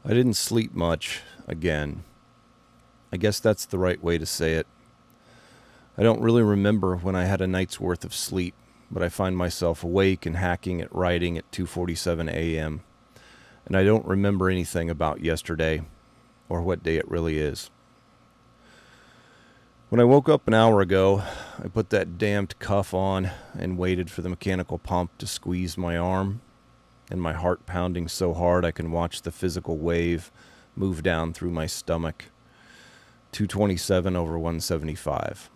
I didn't sleep much again. I guess that's the right way to say it. I don't really remember when I had a night's worth of sleep, but I find myself awake and hacking at writing at 2:47 a.m. And I don't remember anything about yesterday or what day it really is. When I woke up an hour ago, I put that damned cuff on and waited for the mechanical pump to squeeze my arm, and my heart pounding so hard I can watch the physical wave move down through my stomach. 227 over 175.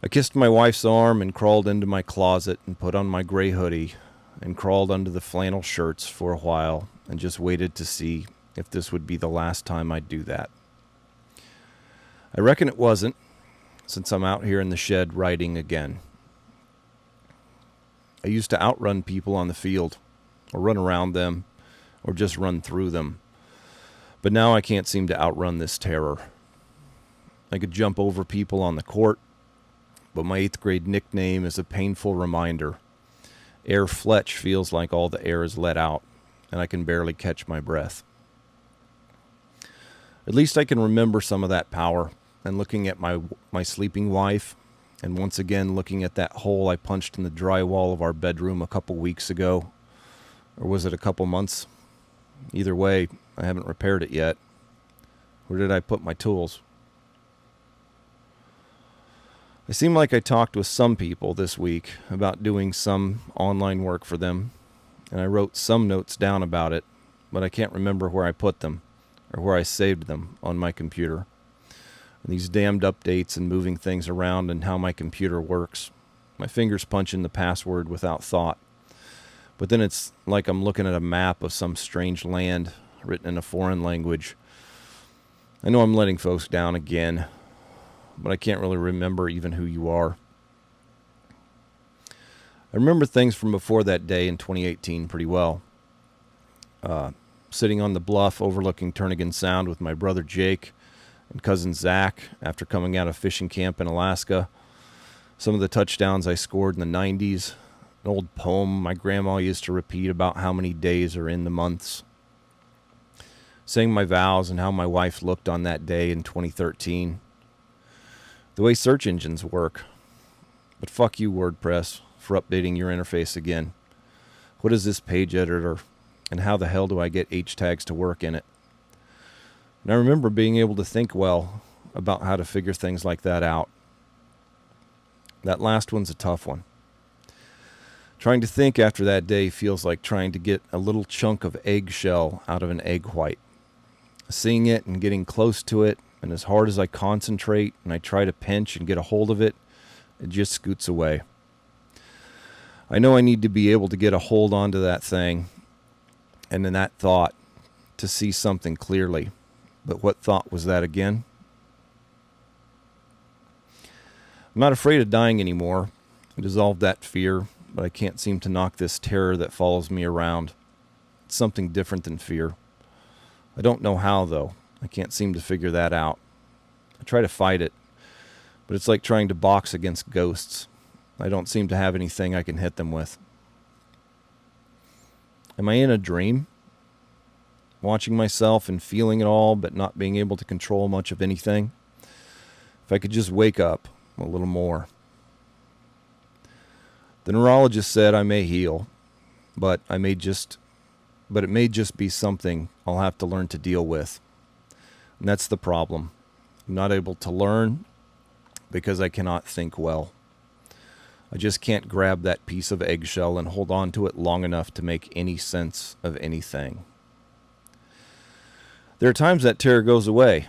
I kissed my wife's arm and crawled into my closet and put on my gray hoodie and crawled under the flannel shirts for a while and just waited to see if this would be the last time I'd do that. I reckon it wasn't, since I'm out here in the shed writing again. I used to outrun people on the field, or run around them, or just run through them. But now I can't seem to outrun this terror. I could jump over people on the court, but my 8th grade nickname is a painful reminder. Air Fletch feels like all the air is let out, and I can barely catch my breath. At least I can remember some of that power, and looking at my sleeping wife, and once again looking at that hole I punched in the drywall of our bedroom a couple weeks ago. Or was it a couple months? Either way, I haven't repaired it yet. Where did I put my tools? I seem like I talked with some people this week about doing some online work for them, and I wrote some notes down about it, but I can't remember where I put them or where I saved them on my computer. And these damned updates and moving things around and how my computer works. My fingers punch in the password without thought. But then it's like I'm looking at a map of some strange land written in a foreign language. I know I'm letting folks down again, but I can't really remember even who you are. I remember things from before that day in 2018 pretty well. Sitting on the bluff overlooking Turnagain Sound with my brother Jake and cousin Zach after coming out of fishing camp in Alaska. Some of the touchdowns I scored in the 90s. An old poem my grandma used to repeat about how many days are in the months. Saying my vows and how my wife looked on that day in 2013. The way search engines work. But fuck you, WordPress, for updating your interface again. What is this page editor? And how the hell do I get H tags to work in it? And I remember being able to think well about how to figure things like that out. That last one's a tough one. Trying to think after that day feels like trying to get a little chunk of eggshell out of an egg white. Seeing it and getting close to it, and as hard as I concentrate and I try to pinch and get a hold of it, it just scoots away. I know I need to be able to get a hold onto that thing and in that thought to see something clearly. But what thought was that again? I'm not afraid of dying anymore. I dissolved that fear, but I can't seem to knock this terror that follows me around. It's something different than fear. I don't know how, though. I can't seem to figure that out. I try to fight it, but it's like trying to box against ghosts. I don't seem to have anything I can hit them with. Am I in a dream? Watching myself and feeling it all, but not being able to control much of anything? If I could just wake up a little more. The neurologist said I may heal, but it may just be something I'll have to learn to deal with. And that's the problem. I'm not able to learn because I cannot think well. I just can't grab that piece of eggshell and hold on to it long enough to make any sense of anything. There are times that terror goes away,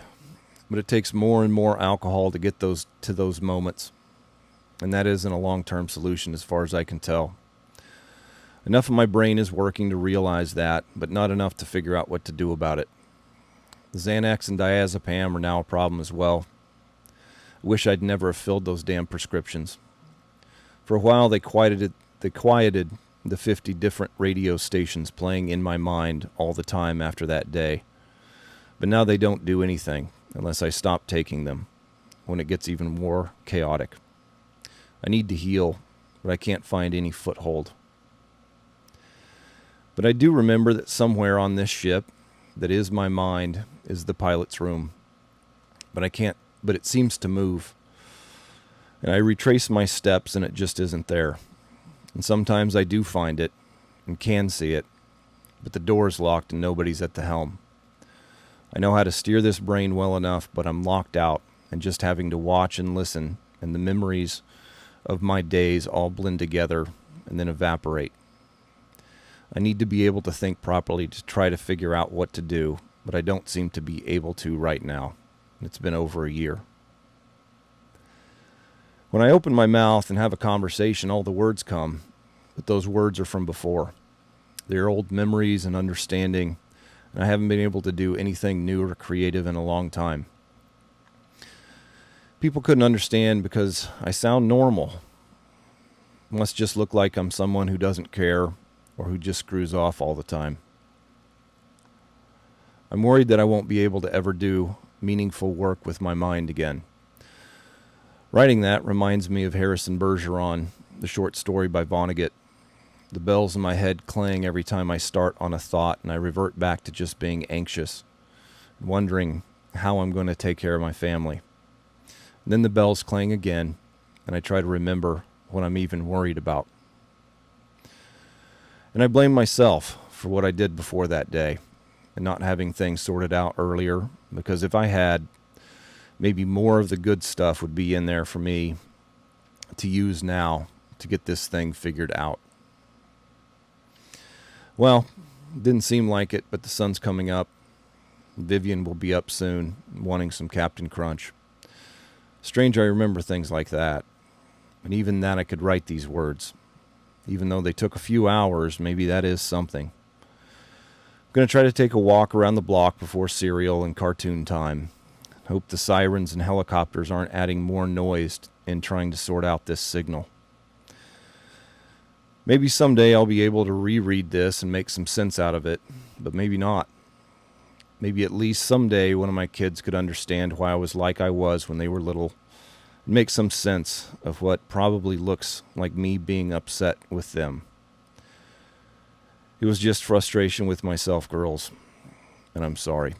but it takes more and more alcohol to get to those moments. And that isn't a long-term solution as far as I can tell. Enough of my brain is working to realize that, but not enough to figure out what to do about it. The Xanax and diazepam are now a problem as well. I wish I'd never have filled those damn prescriptions. For a while they quieted the 50 different radio stations playing in my mind all the time after that day. But now they don't do anything unless I stop taking them, when it gets even more chaotic. I need to heal, but I can't find any foothold. But I do remember that somewhere on this ship that is my mind is the pilot's room. But it seems to move. And I retrace my steps and it just isn't there. And sometimes I do find it and can see it, but the door's locked and nobody's at the helm. I know how to steer this brain well enough, but I'm locked out and just having to watch and listen, and the memories of my days all blend together and then evaporate. I need to be able to think properly to try to figure out what to do, but I don't seem to be able to right now. It's been over a year. When I open my mouth and have a conversation, all the words come, but those words are from before. They're old memories and understanding, and I haven't been able to do anything new or creative in a long time. People couldn't understand because I sound normal. It must just look like I'm someone who doesn't care or who just screws off all the time. I'm worried that I won't be able to ever do meaningful work with my mind again. Writing that reminds me of Harrison Bergeron, the short story by Vonnegut. The bells in my head clang every time I start on a thought, and I revert back to just being anxious, wondering how I'm going to take care of my family. And then the bells clang again, and I try to remember what I'm even worried about. And I blame myself for what I did before that day and not having things sorted out earlier, because if I had, maybe more of the good stuff would be in there for me to use now to get this thing figured out. Well, it didn't seem like it, but the sun's coming up. Vivian will be up soon, wanting some Captain Crunch. Strange I remember things like that. And even that I could write these words. Even though they took a few hours, maybe that is something. I'm going to try to take a walk around the block before cereal and cartoon time. Hope the sirens and helicopters aren't adding more noise in trying to sort out this signal. Maybe someday I'll be able to reread this and make some sense out of it, but maybe not. Maybe at least someday one of my kids could understand why I was like I was when they were little and make some sense of what probably looks like me being upset with them. It was just frustration with myself, girls, and I'm sorry.